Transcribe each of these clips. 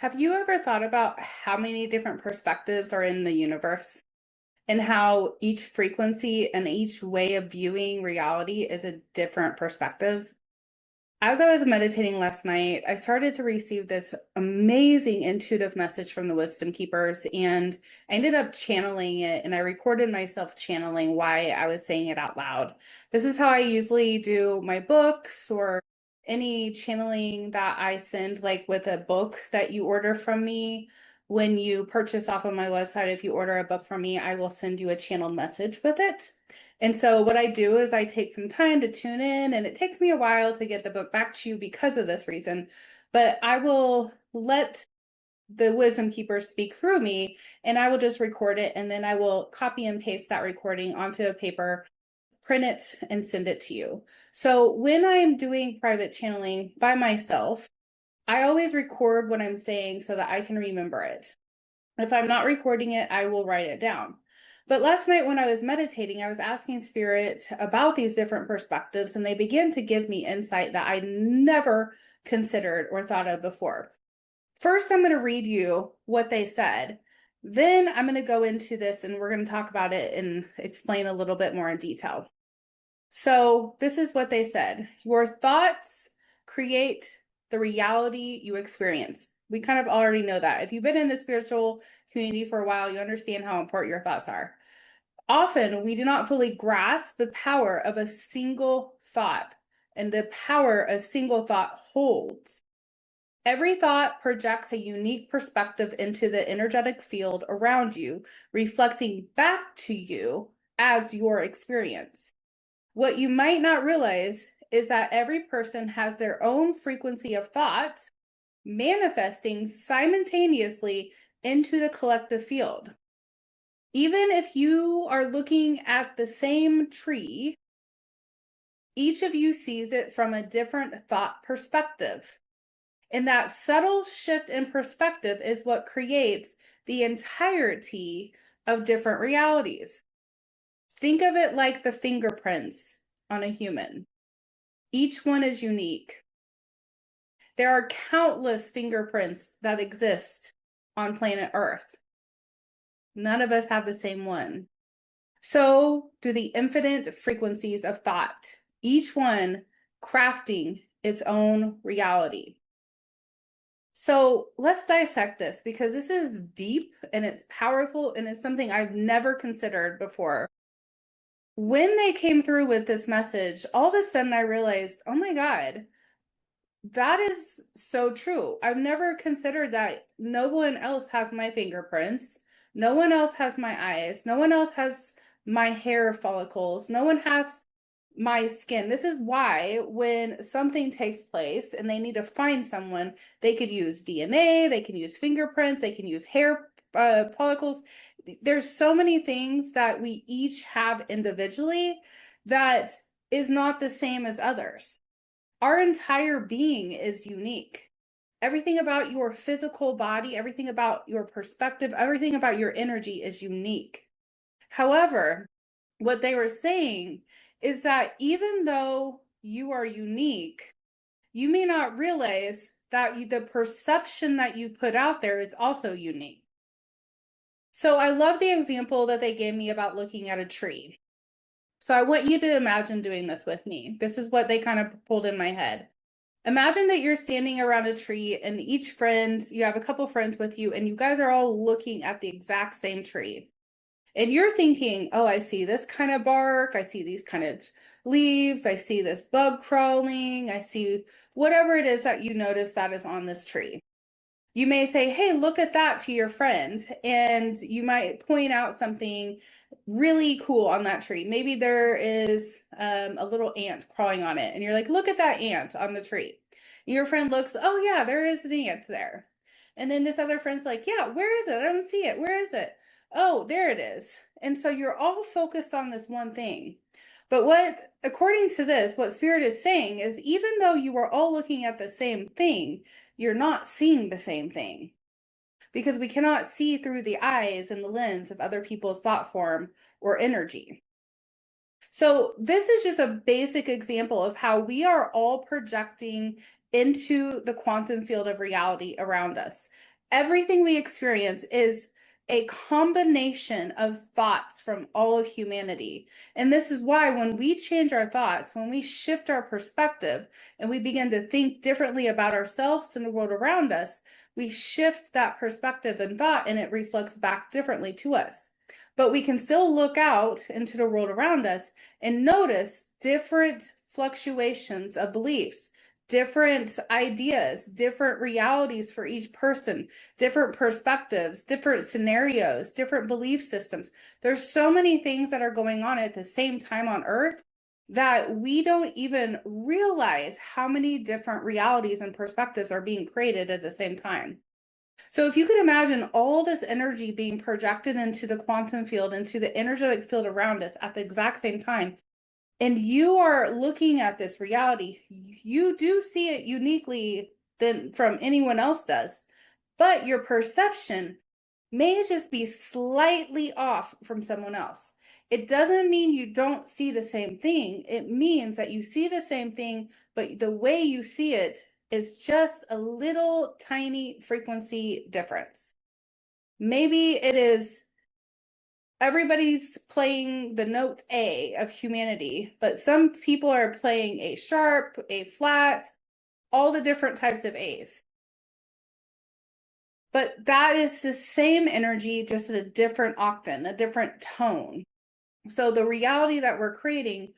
Have you ever thought about how many different perspectives are in the universe and how each frequency and each way of viewing reality is a different perspective? As I was meditating last night, I started to receive this amazing intuitive message from the Wisdom Keepers, and I ended up channeling it, and I recorded myself channeling why I was saying it out loud. This is how I usually do my books or any channeling that I send, like with a book that you order from me. When you purchase off of my website, if you order a book from me, I will send you a channeled message with it. And so what I do is I take some time to tune in, and it takes me a while to get the book back to you because of this reason. But I will let the wisdom keeper speak through me, and I will just record it, and then I will copy and paste that recording onto a paper, print it, and send it to you. So when I'm doing private channeling by myself, I always record what I'm saying so that I can remember it. If I'm not recording it, I will write it down. But last night when I was meditating, I was asking Spirit about these different perspectives, and they began to give me insight that I never considered or thought of before. First, I'm going to read you what they said. Then I'm going to go into this and we're going to talk about it and explain a little bit more in detail. So, this is what they said. Your thoughts create the reality you experience. We kind of already know that. If you've been in the spiritual community for a while, you understand how important your thoughts are. Often, we do not fully grasp the power of a single thought and the power a single thought holds. Every thought projects a unique perspective into the energetic field around you, reflecting back to you as your experience. What you might not realize is that every person has their own frequency of thought manifesting simultaneously into the collective field. Even if you are looking at the same tree, each of you sees it from a different thought perspective. And that subtle shift in perspective is what creates the entirety of different realities. Think of it like the fingerprints on a human. Each one is unique. There are countless fingerprints that exist on planet Earth. None of us have the same one. So do the infinite frequencies of thought, each one crafting its own reality. So let's dissect this because this is deep and it's powerful and it's something I've never considered before. When they came through with this message, all of a sudden I realized, oh my God, that is so true. I've never considered that no one else has my fingerprints. No one else has my eyes. No one else has my hair follicles. No one has my skin. This is why when something takes place and they need to find someone, they could use DNA, they can use fingerprints, they can use hair follicles. There's so many things that we each have individually that is not the same as others. Our entire being is unique. Everything about your physical body, everything about your perspective, everything about your energy is unique. However, what they were saying is that even though you are unique, you may not realize that the perception that you put out there is also unique. So I love the example that they gave me about looking at a tree. So I want you to imagine doing this with me. This is what they kind of pulled in my head. Imagine that you're standing around a tree and each friend, you have a couple friends with you, and you guys are all looking at the exact same tree. And you're thinking, oh, I see this kind of bark, I see these kind of leaves, I see this bug crawling, I see whatever it is that you notice that is on this tree. You may say, hey, look at that to your friends, and you might point out something really cool on that tree. Maybe there is a little ant crawling on it, and you're like, look at that ant on the tree. Your friend looks, oh, yeah, there is an ant there. And then this other friend's like, yeah, where is it? I don't see it. Where is it? Oh, there it is. And so you're all focused on this one thing. But what, according to this, what Spirit is saying is even though you are all looking at the same thing, you're not seeing the same thing because we cannot see through the eyes and the lens of other people's thought form or energy. So this is just a basic example of how we are all projecting into the quantum field of reality around us. everything we experience is a combination of thoughts from all of humanity. And this is why when we change our thoughts, when we shift our perspective and we begin to think differently about ourselves and the world around us, we shift that perspective and thought, and it reflects back differently to us. But we can still look out into the world around us and notice different fluctuations of beliefs, different ideas, different realities for each person, different perspectives, different scenarios, different belief systems. There's so many things that are going on at the same time on Earth that we don't even realize how many different realities and perspectives are being created at the same time. So if you could imagine all this energy being projected into the quantum field, into the energetic field around us at the exact same time, and you are looking at this reality, you do see it uniquely than from anyone else does, but your perception may just be slightly off from someone else. It doesn't mean you don't see the same thing. It means that you see the same thing, but the way you see it is just a little tiny frequency difference. Maybe it is everybody's playing the note A of humanity, but some people are playing A sharp, A flat, all the different types of A's. But that is the same energy, just at a different octane, a different tone. So the reality that we're creating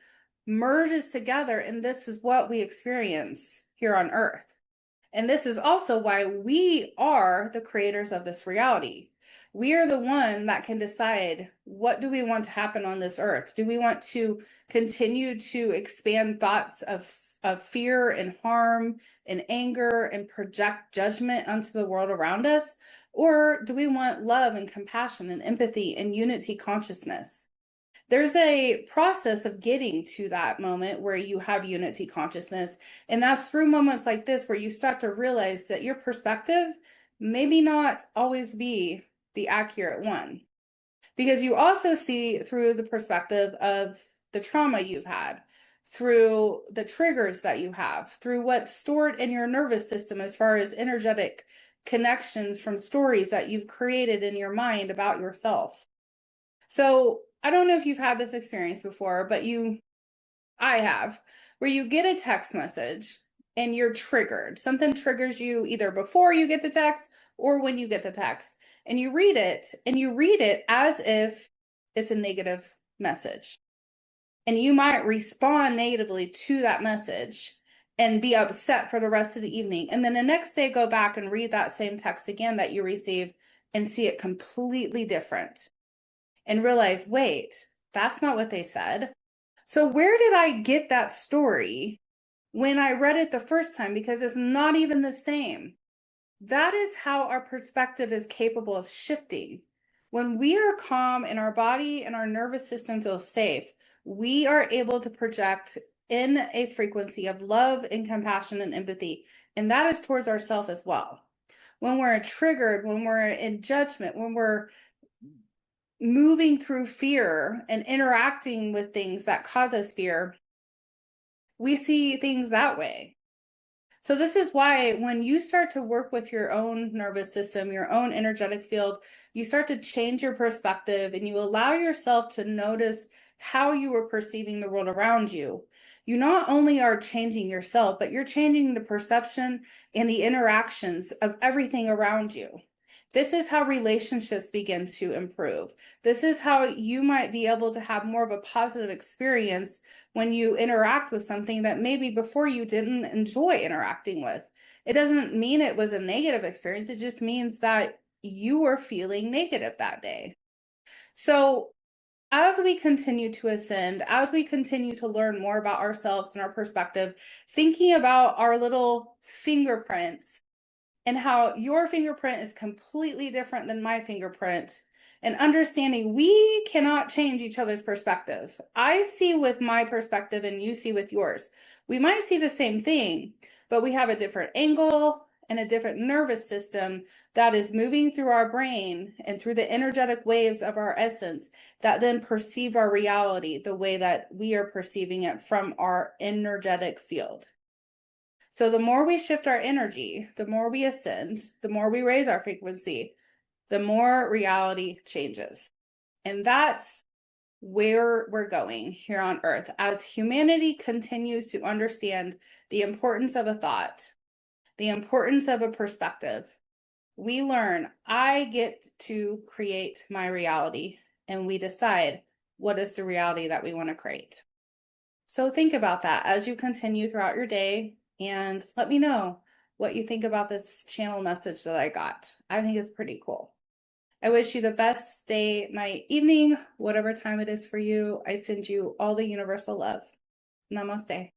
merges together, and this is what we experience here on Earth. And this is also why we are the creators of this reality. We are the one that can decide, what do we want to happen on this earth? Do we want to continue to expand thoughts of fear and harm and anger and project judgment onto the world around us? Or do we want love and compassion and empathy and unity consciousness? There's a process of getting to that moment where you have unity consciousness. And that's through moments like this where you start to realize that your perspective maybe not always be the accurate one. Because you also see through the perspective of the trauma you've had, through the triggers that you have, through what's stored in your nervous system as far as energetic connections from stories that you've created in your mind about yourself. So I don't know if you've had this experience before, but I have, where you get a text message and you're triggered. Something triggers you either before you get the text or when you get the text, and you read it as if it's a negative message. And you might respond negatively to that message and be upset for the rest of the evening. And then the next day, go back and read that same text again that you received and see it completely different. And realize, wait, that's not what they said. So where did I get that story when I read it the first time? Because it's not even the same. That is how our perspective is capable of shifting. When we are calm and our body and our nervous system feels safe, we are able to project in a frequency of love and compassion and empathy. And that is towards ourselves as well. When we're triggered, when we're in judgment, when we're moving through fear and interacting with things that cause us fear, we see things that way. So this is why when you start to work with your own nervous system, your own energetic field, you start to change your perspective and you allow yourself to notice how you are perceiving the world around you. You not only are changing yourself, but you're changing the perception and the interactions of everything around you. This is how relationships begin to improve. This is how you might be able to have more of a positive experience when you interact with something that maybe before you didn't enjoy interacting with. It doesn't mean it was a negative experience. It just means that you were feeling negative that day. So as we continue to ascend, as we continue to learn more about ourselves and our perspective, thinking about our little fingerprints and how your fingerprint is completely different than my fingerprint, and understanding we cannot change each other's perspective. I see with my perspective and you see with yours. We might see the same thing, but we have a different angle and a different nervous system that is moving through our brain and through the energetic waves of our essence that then perceive our reality the way that we are perceiving it from our energetic field. So the more we shift our energy, the more we ascend, the more we raise our frequency, the more reality changes. And that's where we're going here on Earth. As humanity continues to understand the importance of a thought, the importance of a perspective, we learn I get to create my reality, and we decide what is the reality that we want to create. So think about that as you continue throughout your day, and let me know what you think about this channel message that I got. I think it's pretty cool. I wish you the best day, night, evening, whatever time it is for you. I send you all the universal love. Namaste.